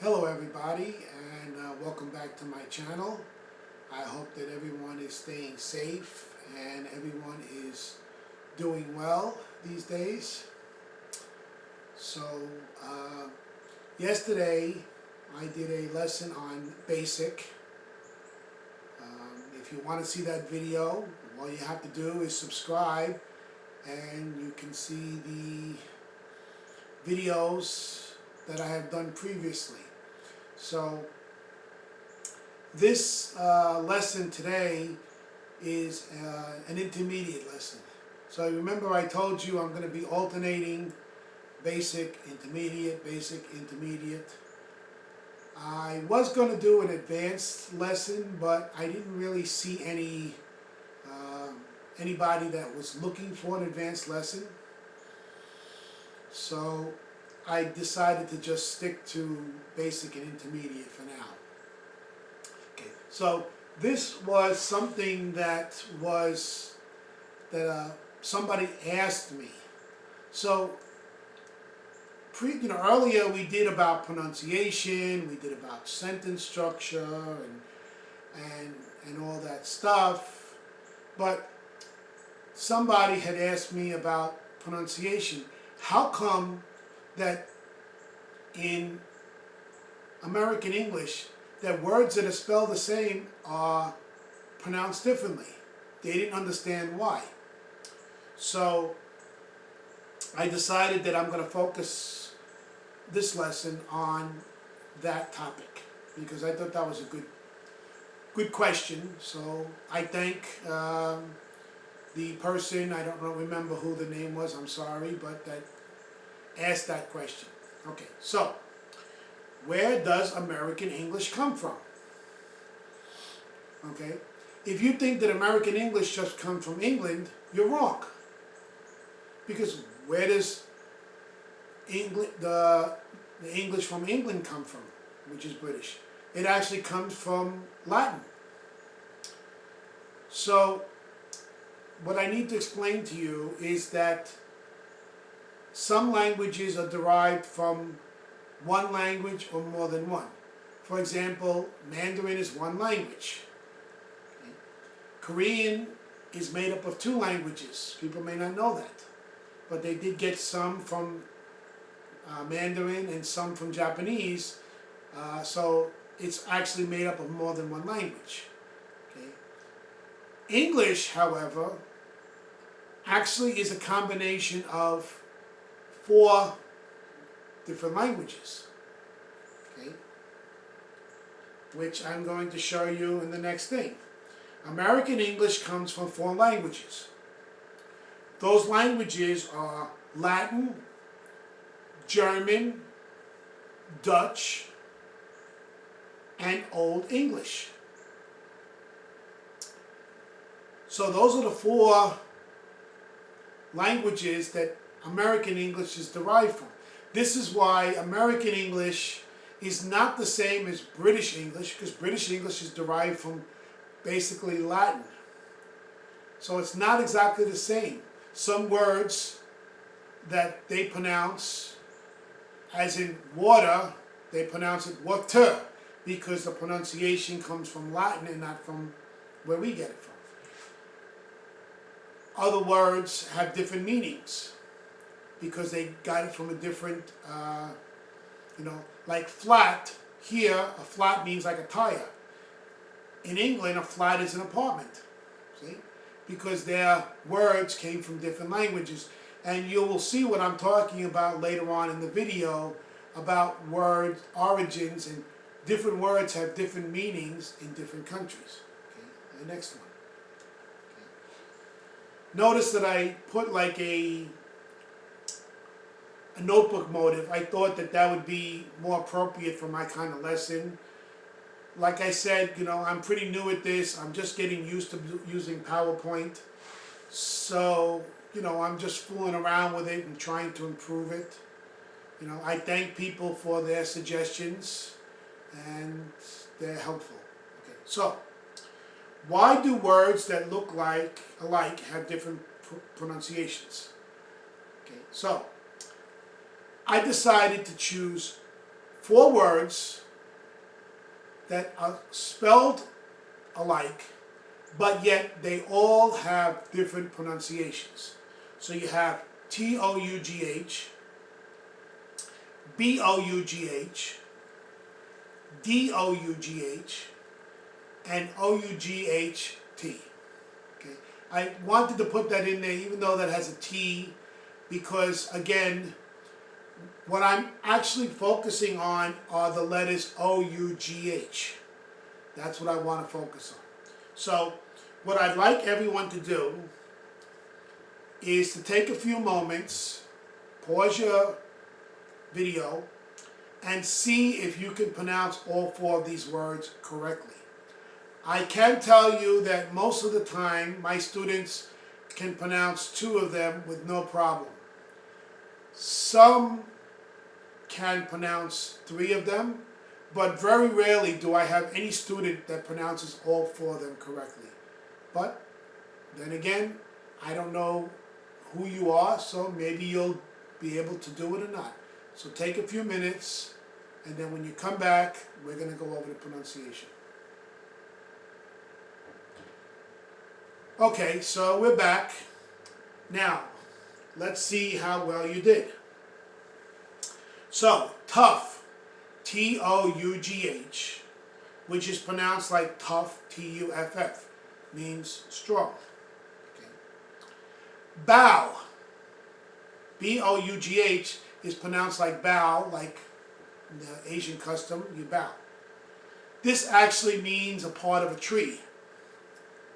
Hello everybody, and welcome back to my channel. I hope that everyone is staying safe and everyone is doing well these days. So yesterday I did a lesson on basic. If you want to see that video, all you have to do is subscribe and you can see the videos that I have done previously. So this lesson today is an intermediate lesson. So remember I told you I'm going to be alternating basic, intermediate, basic, intermediate. I was going to do an advanced lesson, but I didn't really see anybody that was looking for an advanced lesson. So I decided to just stick to basic and intermediate for now. Okay, so this was something that somebody asked me. So earlier we did about pronunciation, we did about sentence structure and all that stuff, but somebody had asked me about pronunciation. How come that in American English that words that are spelled the same are pronounced differently? They didn't understand why. So I decided that I'm going to focus this lesson on that topic because I thought that was a good question. So I thank the person, I don't remember who the name was, I'm sorry, but that asked that question. Okay, so where does American English come from? Okay, if you think that American English just comes from England, you're wrong. Because where does the English from England come from, which is British? It actually comes from Latin. So what I need to explain to you is that some languages are derived from one language or more than one. For example, Mandarin is one language. Okay. Korean is made up of two languages. People may not know that. But they did get some from Mandarin and some from Japanese. So it's actually made up of more than one language. Okay. English, however, actually is a combination of 4 different languages, okay, which I'm going to show you in the next thing. American English comes from 4 languages. Those languages are Latin, German, Dutch, and Old English. So those are the 4 languages that American English is derived from. This is why American English is not the same as British English, because British English is derived from basically Latin. So it's not exactly the same. Some words that they pronounce, as in water, they pronounce it water, because the pronunciation comes from Latin and not from where we get it from. Other words have different meanings because they got it from a different, like flat. Here, a flat means like a tire. In England, a flat is an apartment, see? Because their words came from different languages. And you will see what I'm talking about later on in the video about word origins, and different words have different meanings in different countries. Okay, the next one. Notice that I put like a notebook motive. I thought that that would be more appropriate for my kind of lesson. Like I said, I'm pretty new at this. I'm just getting used to using PowerPoint. So, I'm just fooling around with it and trying to improve it. I thank people for their suggestions and they're helpful. Okay, so why do words that look alike have different pronunciations? Okay, so I decided to choose 4 words that are spelled alike, but yet they all have different pronunciations. So you have T-O-U-G-H, B-O-U-G-H, D-O-U-G-H, and O-U-G-H-T. Okay? I wanted to put that in there even though that has a T, because again, what I'm actually focusing on are the letters O-U-G-H. That's what I want to focus on. So what I'd like everyone to do is to take a few moments, pause your video, and see if you can pronounce all 4 of these words correctly. I can tell you that most of the time my students can pronounce 2 of them with no problem. Some can pronounce 3 of them, but very rarely do I have any student that pronounces all 4 of them correctly. But then again, I don't know who you are, so maybe you'll be able to do it or not. So take a few minutes, and then when you come back, we're going to go over the pronunciation. Okay, so we're back. Now, let's see how well you did. So, tough, T-O-U-G-H, which is pronounced like tough, T-U-F-F, means strong. Okay. Bow, B-O-U-G-H, is pronounced like bow, like in the Asian custom, you bow. This actually means a part of a tree.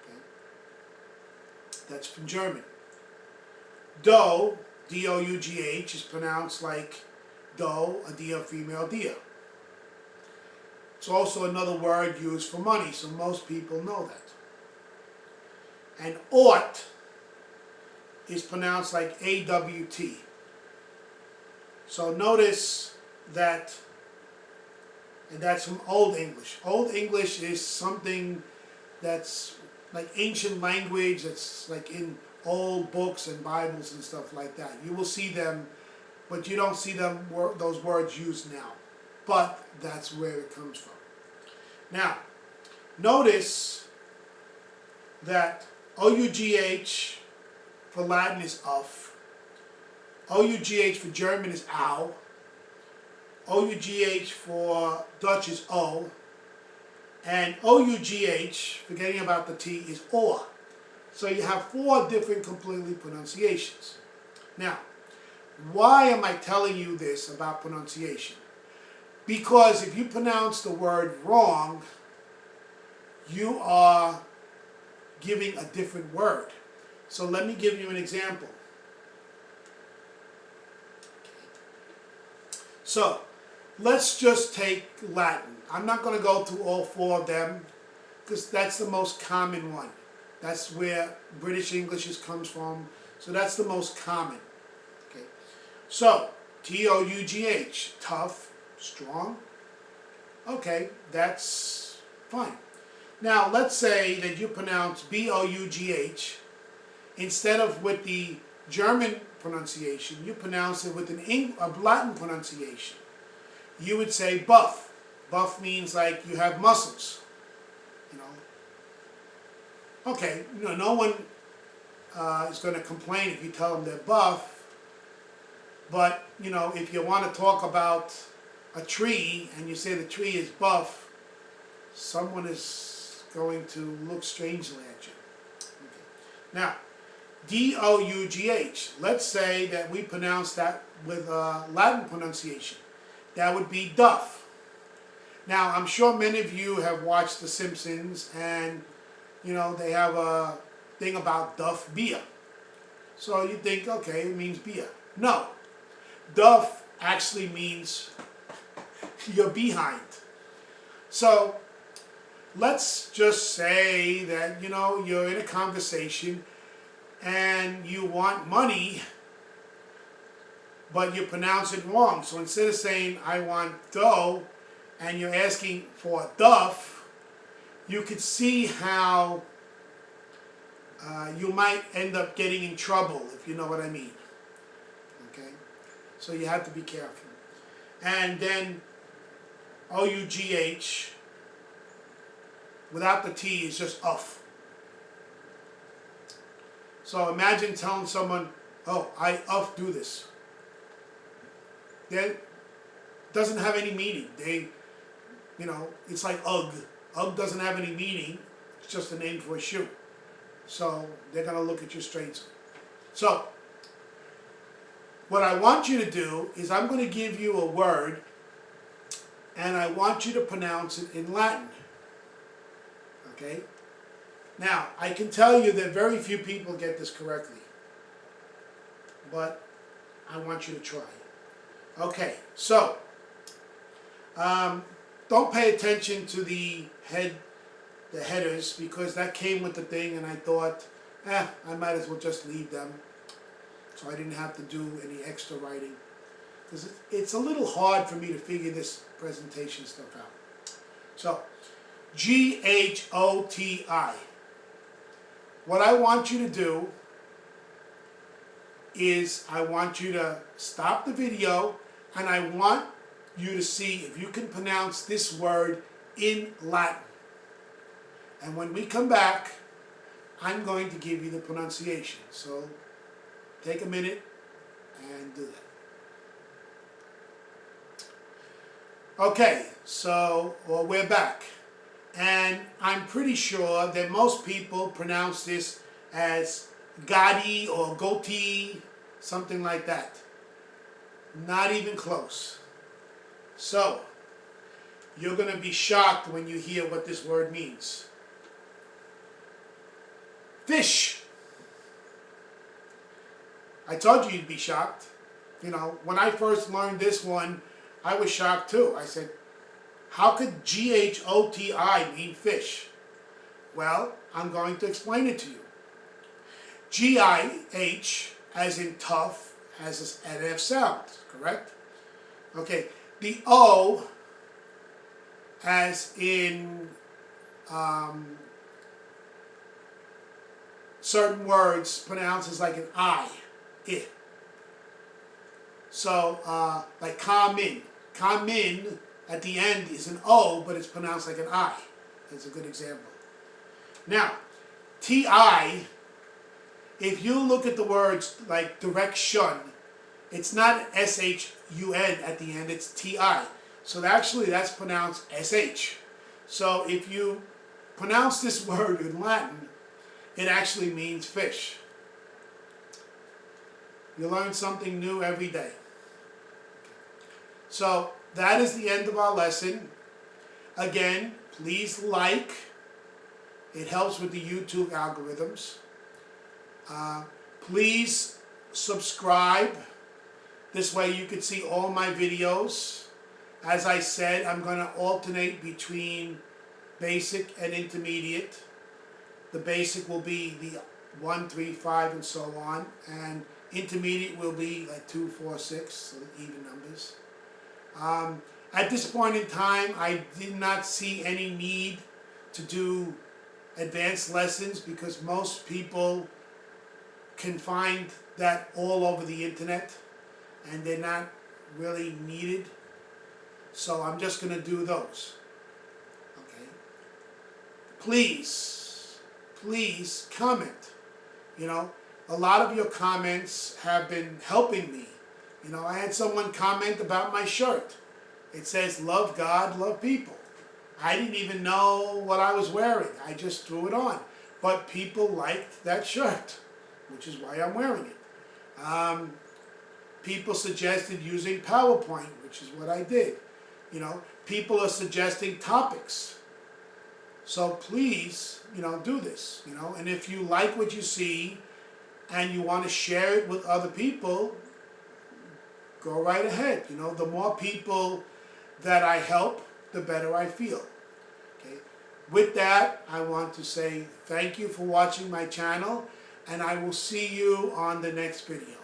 Okay. That's from German. Doe, D-O-U-G-H, is pronounced like doe, a deer, female deer. It's also another word used for money, so most people know that. And ought is pronounced like A-W-T. So notice that, and that's from Old English. Old English is something that's like ancient language, that's like in old books and Bibles and stuff like that. You will see them, but you don't see them those words used now. But that's where it comes from. Now, notice that O-U-G-H for Latin is of. O-U-G-H for German is ow. O-U-G-H for Dutch is o. And O-U-G-H, forgetting about the T, is or. So you have 4 different completely pronunciations. Now, why am I telling you this about pronunciation? Because if you pronounce the word wrong, you are giving a different word. So let me give you an example. So, let's just take Latin. I'm not going to go through all 4 of them, because that's the most common one. That's where British English comes from. So that's the most common. Okay. So, T-O-U-G-H, tough, strong. Okay, that's fine. Now, let's say that you pronounce B-O-U-G-H. Instead of with the German pronunciation, you pronounce it with a Latin pronunciation. You would say buff. Buff means like you have muscles. You know. Okay, no one is going to complain if you tell them they're buff. But, you know, if you want to talk about a tree and you say the tree is buff, someone is going to look strangely at you. Okay. Now, D-O-U-G-H. Let's say that we pronounce that with Latin pronunciation. That would be duff. Now, I'm sure many of you have watched The Simpsons, and, you know, they have a thing about Duff beer. So you think, okay, it means beer. No. Duff actually means your behind. So let's just say that, you know, you're in a conversation and you want money, but you pronounce it wrong. So instead of saying, I want dough, and you're asking for duff, you could see how you might end up getting in trouble, if you know what I mean. Okay? So you have to be careful. And then O-U-G-H, without the T, is just uff. So imagine telling someone, oh, I do this. That doesn't have any meaning. It's like Ugg. Ugg doesn't have any meaning. It's just a name for a shoe. So they're going to look at you straight. So what I want you to do is I'm going to give you a word and I want you to pronounce it in Latin. Okay? Now, I can tell you that very few people get this correctly. But I want you to try. Okay, so don't pay attention to the headers, because that came with the thing and I thought, I might as well just leave them. So I didn't have to do any extra writing. Because it's a little hard for me to figure this presentation stuff out. So, G-H-O-T-I. What I want you to do is I want you to stop the video and I want you to see if you can pronounce this word in Latin. And when we come back, I'm going to give you the pronunciation. So take a minute and do that. Okay, so we're back. And I'm pretty sure that most people pronounce this as Gotti or Goatee, something like that. Not even close. So, you're going to be shocked when you hear what this word means. Fish. I told you you'd be shocked. When I first learned this one, I was shocked too. I said, how could G-H-O-T-I mean fish? Well, I'm going to explain it to you. G-I-H, as in tough, has an F sound, correct? Okay, the O, as in certain words, pronounces like an I. So, like come in. Come in at the end is an O, but it's pronounced like an I. That's a good example. Now, T-I, if you look at the words like direction, it's not S-H-U-N at the end, it's T-I. So actually that's pronounced S-H. So if you pronounce this word in Latin, it actually means fish. You learn something new every day. So that is the end of our lesson. Again, please like. It helps with the YouTube algorithms. Please subscribe. This way you can see all my videos. As I said, I'm going to alternate between basic and intermediate. The basic will be the 1, 3, 5, and so on. And intermediate will be like 2, 4, 6, so even numbers. At this point in time, I did not see any need to do advanced lessons because most people can find that all over the internet and they're not really needed. So I'm just going to do those. Okay. Please comment. A lot of your comments have been helping me. I had someone comment about my shirt. It says, love God, love people. I didn't even know what I was wearing. I just threw it on. But people liked that shirt, which is why I'm wearing it. People suggested using PowerPoint, which is what I did. People are suggesting topics. So please, do this. And if you like what you see and you want to share it with other people, go right ahead. The more people that I help, the better I feel. Okay. With that, I want to say thank you for watching my channel, and I will see you on the next video.